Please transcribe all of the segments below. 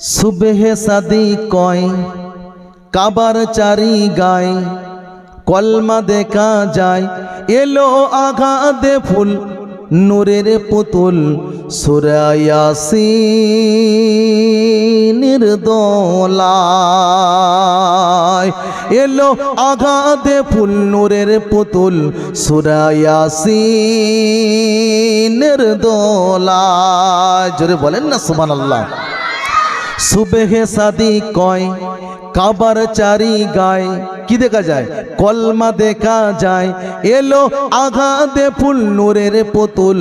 सुबह सादी कय काबार चारी गाय कलमा देखा जाए एलो आघादे फुल नूरेर पुतुल सूरा यासीনের দোলায় এলো আঘাদে ফুল নূরের পুতুল সূরা ইয়াসিনের দোলায়। জোরে বলেন না সুবহানাল্লাহ। সুবহে সাদি কয় কাবার চারি গায় কি দেখা যায় কলমা দেখা যায় এলো আঘাদে ফুল নূরের পুতুল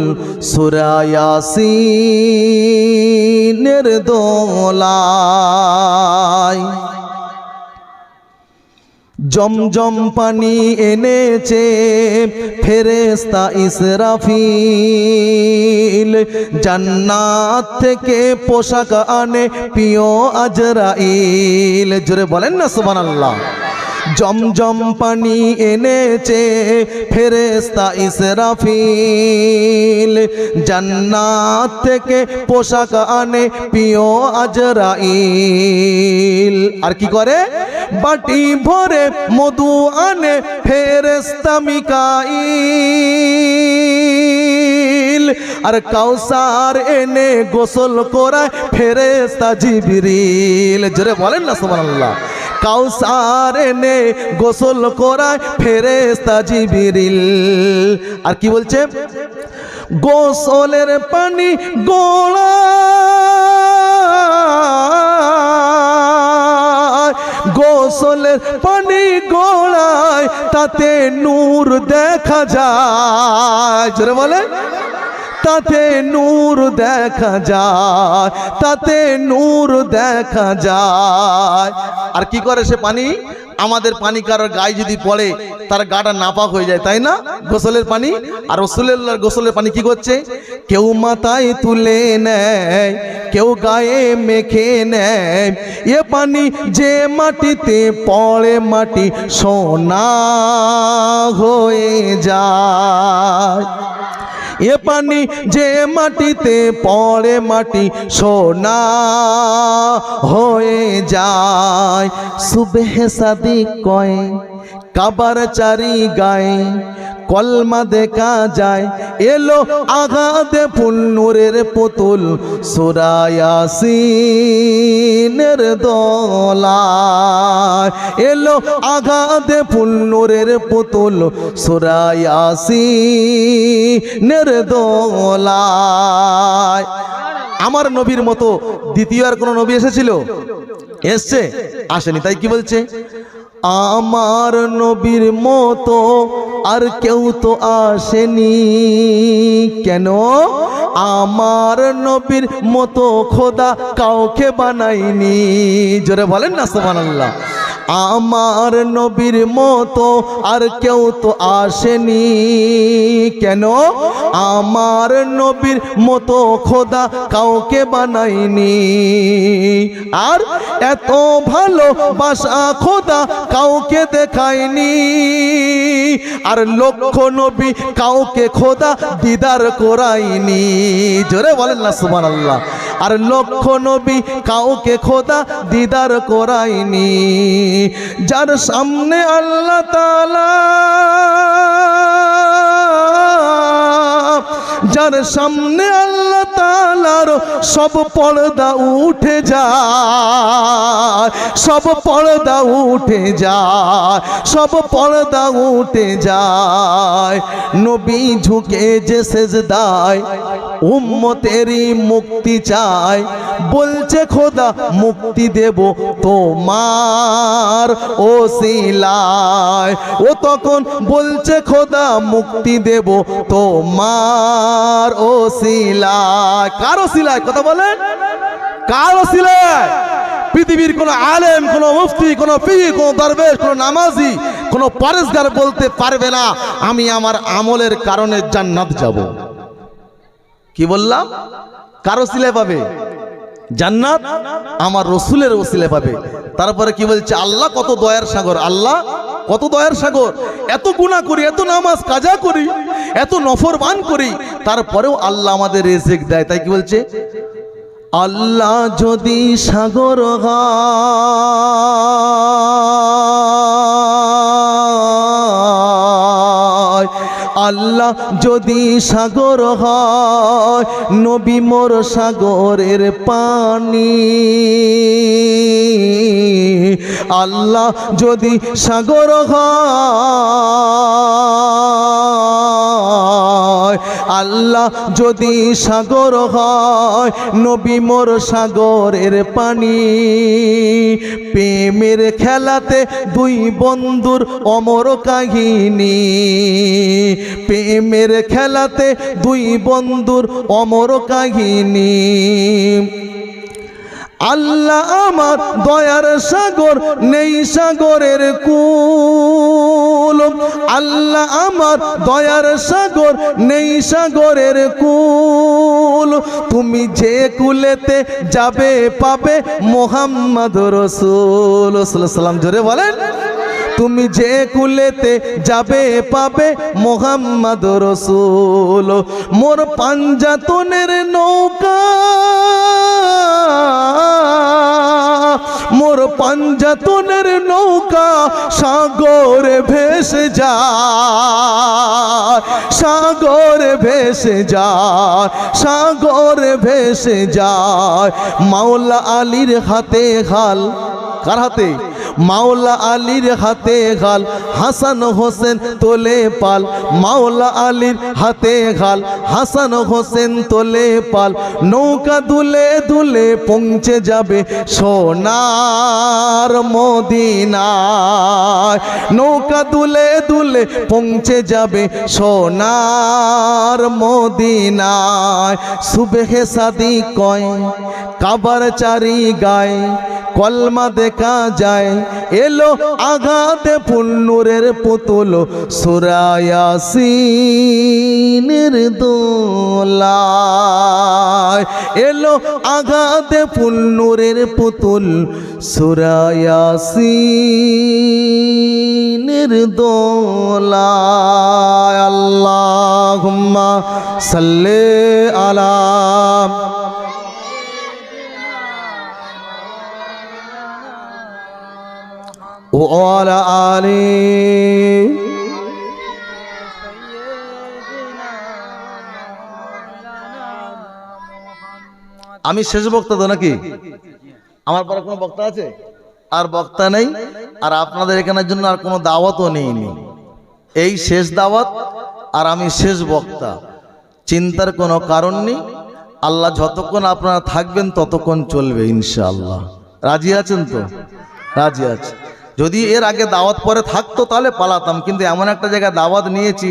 সূরা ইয়াসিনের দোলায়। জমজম পানি এনেছে ফেরেশতা ইসরাফিল জান্নাত থেকে পোশাক আনে প্রিয় আজরাইল। জোরে বলেন না সুবহানাল্লাহ। জমজম পানি এনেছে ফেরেশতা ইসরাফিল জান্নাত থেকে পোশাক আনে প্রিয় আজরাইল। আর কি করে বাটি ভরে মধু আনে ফেরেশতা মিকাইল আর কাউসার এনে গোসল করায় ফেরেশতা জিবরিল। জোরে বলেন না সুবহানাল্লাহ। কাউসার এনে গোসল করায় ফেরেশতা জিবরিল। আর কি বলছে গোসলের পানি গোলা গোসলের পানি গোড়ায় তাতে নূর দেখা যায়। জোরে বলে তাতে নূর দেখা যায় তাতে নূর দেখা যায়। আর কি করে সে পানি আমাদের পানি কারোর গায়ে যদি পড়ে তার গাটা নাপাক হয়ে যায় তাই না গোসলের পানি। আর রাসূলুল্লাহর গোসলের পানি কি করছে কেউ মাথায় তুলে নেয় কেউ গায়ে মেখে নেয়। এ পানি যে মাটিতে পড়ে মাটি সোনা হয়ে যায়। এ পানি যে মাটিতে পড়ে মাটি সোনা হয়ে যায়। সুবহে সাদিক কয় কাবার চারি গায় কলমা দেখা যায় এলো আঘাদে ফুল নূরের পুতুল সূরা ইয়াসিনের দোলায় এলো আঘাদে ফুল নূরের পুতুল সূরা ইয়াসিনের দোলায়। আমার নবীর মতো দ্বিতীয় আর কোন নবী এসেছিল এসছে আসেনি তাই কি বলছে আমার নবীর মতো আর কেউ তো আসেনি কেন আমার নবীর মতো খোদা কাউকে বানায়নি। জোরে বলেন না সুবহানাল্লাহ। আমার নবীর মতো আর কেউ তো আসেনি কেন আমার নবীর মতো খোদা কাউকে বানায়নি। আর এত ভালোবাসা খোদা কাউকে দেখায়নি। আর লক্ষ নবী কাউকে খোদা দিদার করায়নি। জোরে বলেন না সুবহানাল্লাহ। আর লক্ষ নবী কাউকে খোদা দিদার করায়নি। যার সামনে আল্লাহ তাআলা যার সামনে আল্লাহ তাআলার সব পর্দা উঠে যায় সব পর্দা উঠে যায় সব পর্দা উঠে যায়। নবী ঝুঁকে যে সেজদায় উম্মতেরই মুক্তি চায় বলছে খোদা মুক্তি দেব তোমার ওসিলায়। ও তখন বলছে খোদা মুক্তি দেব তোমার ওসিলায়। কার ওসিলায় কথা বলেন কার ওসিলায়? পৃথিবীর কোন আলেম কোন মুফতি কোন পীর কোন দরবেশ কোন নামাজি কোন পরেশগার বলতে পারবে না আমি আমার আমলের কারণে জান্নাত যাব। কি বললাম কার ওসিলায় পাবে জান্নাত? আমার রাসূলের ওসিলায় পাবে। তারপরে কি বলছে আল্লাহ কত দয়ার সাগর আল্লাহ কত দয়ার সাগর এত গুনাহ করি এত নামাজ কাজা করি এত নফরমান করি তারপরেও আল্লাহ আমাদের রিজিক দেয়। তাই কি বলছে আল্লাহ যদি সাগর হয়, আল্লাহ যদি সাগর হয়, নবী মোর সাগরের পানি। আল্লাহ যদি সাগর হয়, আল্লাহ যদি সাগর হয়, নবী মোর সাগরের পানি। প্রেমের খেলাতে দুই বন্ধুর অমর কাহিনী, প্রেমের খেলাতে দুই বন্ধুর অমর কাহিনী। আল্লাহ আমার দয়ার সাগর, নেই সাগরের কুল। আল্লাহ আমার দয়ার সাগর, নেই সাগরের কুল। তুমি যে কুলেতে যাবে পাবে মোহাম্মদ রাসূল সাল্লাল্লাহু, জোরে বলেন। তুমি যে কুলেতে যাবে পাবে মোহাম্মদ রাসূল। মোর পাঞ্জাতনের নৌকা, মোর পাঞ্জাতনের নৌকা সাগরে ভেসে যায়, সাগরে ভেসে যায়, সাগরে ভেসে যায়। মাওলা আলীর হাতে হাল, কার হাতে? মাওলা আলীর হাতে গাল, হাসান হোসেন তোলে পাল। মাওলা আলীর হাতে গাল, হাসান হোসেন তোলে পাল। নৌকা দুলে দুলে পৌঁছে যাবে সোনার মদিনায়। নৌকা দুলে দুলে পৌঁছে যাবে সোনার মদিনায়। সুবহে সাদি কয় কাবার চারি গায়, কলমা দেখা যায়। এলো আঘাতে ফুলনুরের পুতুল, সূরা ইয়াসিনের দোলায়। এলো আঘাতে ফুলনুরের পুতুল, সূরা ইয়াসিনের দোলায়। আল্লাহুম্মা সাল্লি আলা ওয়ালা আলি। আমি শেষ বক্তা তো নাকি? আমার পরে কোনো বক্তা আছে? আর বক্তা নেই, আর আপনাদের এখানের জন্য আর কোনো দাওয়াতও নেইনি। এই শেষ দাওয়াত, আর আমি শেষ বক্তা। চিন্তার কোনো কারণ নেই। আল্লাহ যতক্ষণ আপনারা থাকবেন ততক্ষণ চলবে ইনশাআল্লাহ। রাজি আছেন তো? রাজি আছে। যদি এর আগে দাওয়াত পরে থাকতো তাহলে পালাতাম, কিন্তু এমন একটা জায়গায় দাওয়াত নিয়েছি,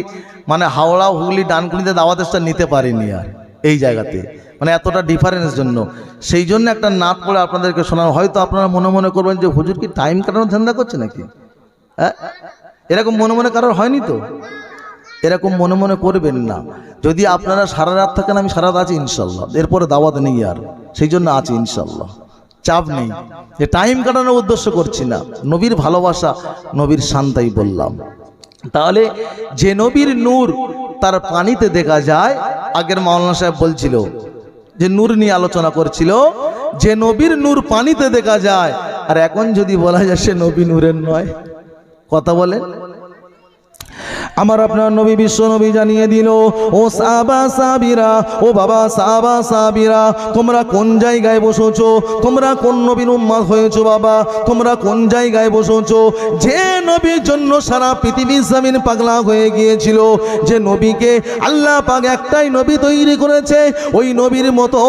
মানে হাওড়া হুগলি ডানকুনিতে দাওয়াত স্টার নিতে পারিনি আর এই জায়গাতে, মানে এতটা ডিফারেন্স জন্য। সেই জন্য একটা নাত পড়ে আপনাদেরকে শোনানো। হয়তো আপনারা মনে মনে করবেন যে হুজুর কি টাইম কাটানোর ধান্দা করছে নাকি? হ্যাঁ, এরকম মনে মনে কারোর হয়নি তো? এরকম মনে মনে করবেন না। যদি আপনারা সারা রাত থাকেন, আমি সারা রাত আছি ইনশাল্লাহ। এরপরে দাওয়াত নেই আর, সেই জন্য আছি ইনশাল্লাহ। চাপ নেই, যে টাইম কাটানোর উদ্দেশ্য করছি না। নবীর ভালোবাসা, নবীর শান্তাই বললাম। তাহলে যে নবীর নূর তার পানিতে দেখা যায়, আগের মাওলানা সাহেব বলছিল যে নূর নিয়ে আলোচনা করছিল, যে নবীর নূর পানিতে দেখা যায়। আর এখন যদি বলা যায় সে নবী নূরের নয়, কথা বলেন। আমার আপনার নবী বিশ্ব নবী জানিয়ে দিল, ও সাহাবা সাহাবীরা, ও বাবা সাহাবা সাহাবীরা, তোমরা কোন জায়গায় বসেছো? তোমরা কোন নবীর উম্মত হয়েছো? বাবা তোমরা কোন জায়গায় বসেছো? যে নবীর জন্য সারা পৃথিবীর জমিন পাগলা হয়ে গিয়েছিল, যে নবীকে আল্লাহ পাক একটাই নবী তৈরি করেছে, ওই নবীর মতো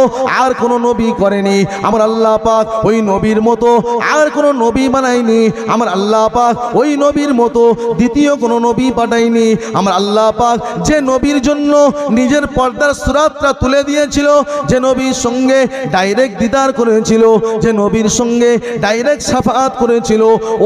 আর কোনো নবী করেনি। আমার আল্লাহ পাক ওই নবীর মতো আর কোনো নবী বানায়নি। আমার আল্লাহ পাক ওই নবীর মতো দ্বিতীয় কোনো নবী পাঠায়নি। আমার আল্লাহ পাক যে নবীর জন্য নিজের পর্দার সুরাতটা তুলে দিয়েছিল, যে নবীর সঙ্গে ডাইরেক্ট দিদার করেছিল, যে নবীর সঙ্গে ডাইরেক্ট সাফাত করেছিল,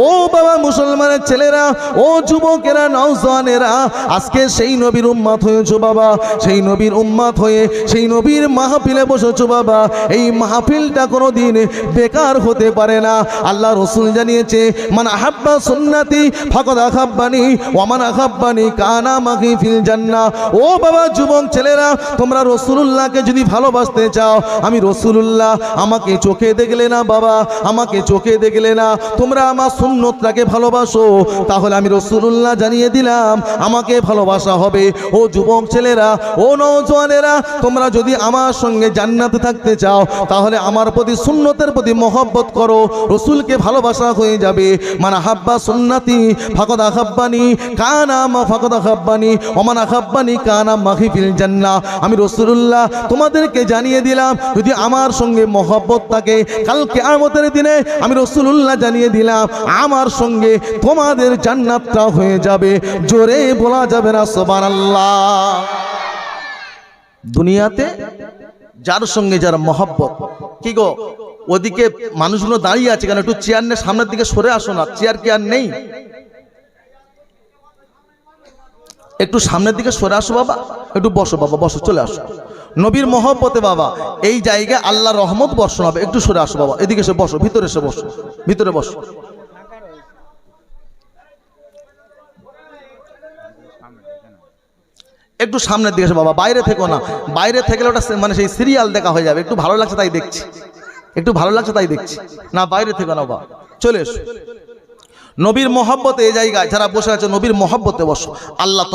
ও বাবা মুসলমানের ছেলেরা, ও যুবকেরা, নওজওয়ানেরা, আজকে সেই নবীর উম্মত হয়েছো বাবা। সেই নবীর উম্মত হয়ে সেই নবীর মাহফিলে বসেছো বাবা। এই মাহফিলটা কোনোদিন বেকার হতে পারে না। আল্লাহ রাসূল জানিয়েছে, মান আহাব্বা সুন্নতি ফাকাদ আহাব্বানি ওয়া মান আহাব্বানি আহাব্বানি কানা মাহি ফিল জান্নাহ। ও বাবা যুবক ছেলেরা, তোমরা রাসূলুল্লাহকে যদি ভালোবাসতে চাও, আমি রাসূলুল্লাহ, আমাকে চোখে দেখলে না বাবা, আমাকে চোখে দেখলে না, তোমরা আমার সুন্নতটাকে ভালোবাসো, তাহলে আমি রাসূলুল্লাহ জানিয়ে দিলাম আমাকে ভালোবাসা হবে। ও যুবক ছেলেরা, ও নওজওয়ানেরা, তোমরা যদি আমার সঙ্গে জান্নাতে থাকতে চাও, তাহলে আমার প্রতি সুন্নতের প্রতি মহব্বত করো, রাসূলকে ভালোবাসা হয়ে যাবে। মান আহাব্বা সুন্নতি ফাকাদ আহাব্বানি কানা মা ফাকাদ আহাব্বানি ওয়া মান আহাব্বানি কানা মাহি ফিল জান্নাহ। আমি রাসূলুল্লাহ তোমাদেরকে জানিয়ে দিলাম, যদি আমার সঙ্গে মহব্বত থাকে, কাল কিয়ামতের দিনে আমি রাসূলুল্লাহ জানিয়ে দিলাম আমার সঙ্গে তোমাদের জান্নাতটা হয়ে যাবে। জোরে বলা যাবে না সুবহানাল্লাহ। দুনিয়াতে যার সঙ্গে যার মহব্বত, কি গো ওদিকে মানুষগুলো দাঁড়িয়ে আছে কেন? একটু চেয়ার নিয়ে সামনের দিকে সরে আসো না, চেয়ার কি আর নেই? একটু সামনের দিকে সরে আসো বাবা, একটু বসো বাবা, বসো, চলে আসো। নবীর মহব্বতে বাবা এই জায়গায় আল্লাহর রহমত বর্ষণ হবে। একটু সরে আসো বাবা, এদিকে এসে বসো, ভিতরে এসে বসো, ভিতরে বসো। একটু সামনের দিকে এসো বাবা, বাইরে থেকো না, বাইরে থেকে ওটা মানে সেই সিরিয়াল দেখা হয়ে যাবে। একটু ভালো লাগছে তাই দেখছি, একটু ভালো লাগছে তাই দেখছি, না বাইরে থেকো না বাবা, চলে এসো। নবীর মহব্বতে এই জায়গায় যারা বসে আছে, নবীর মহব্বতে বসো। আল্লাহ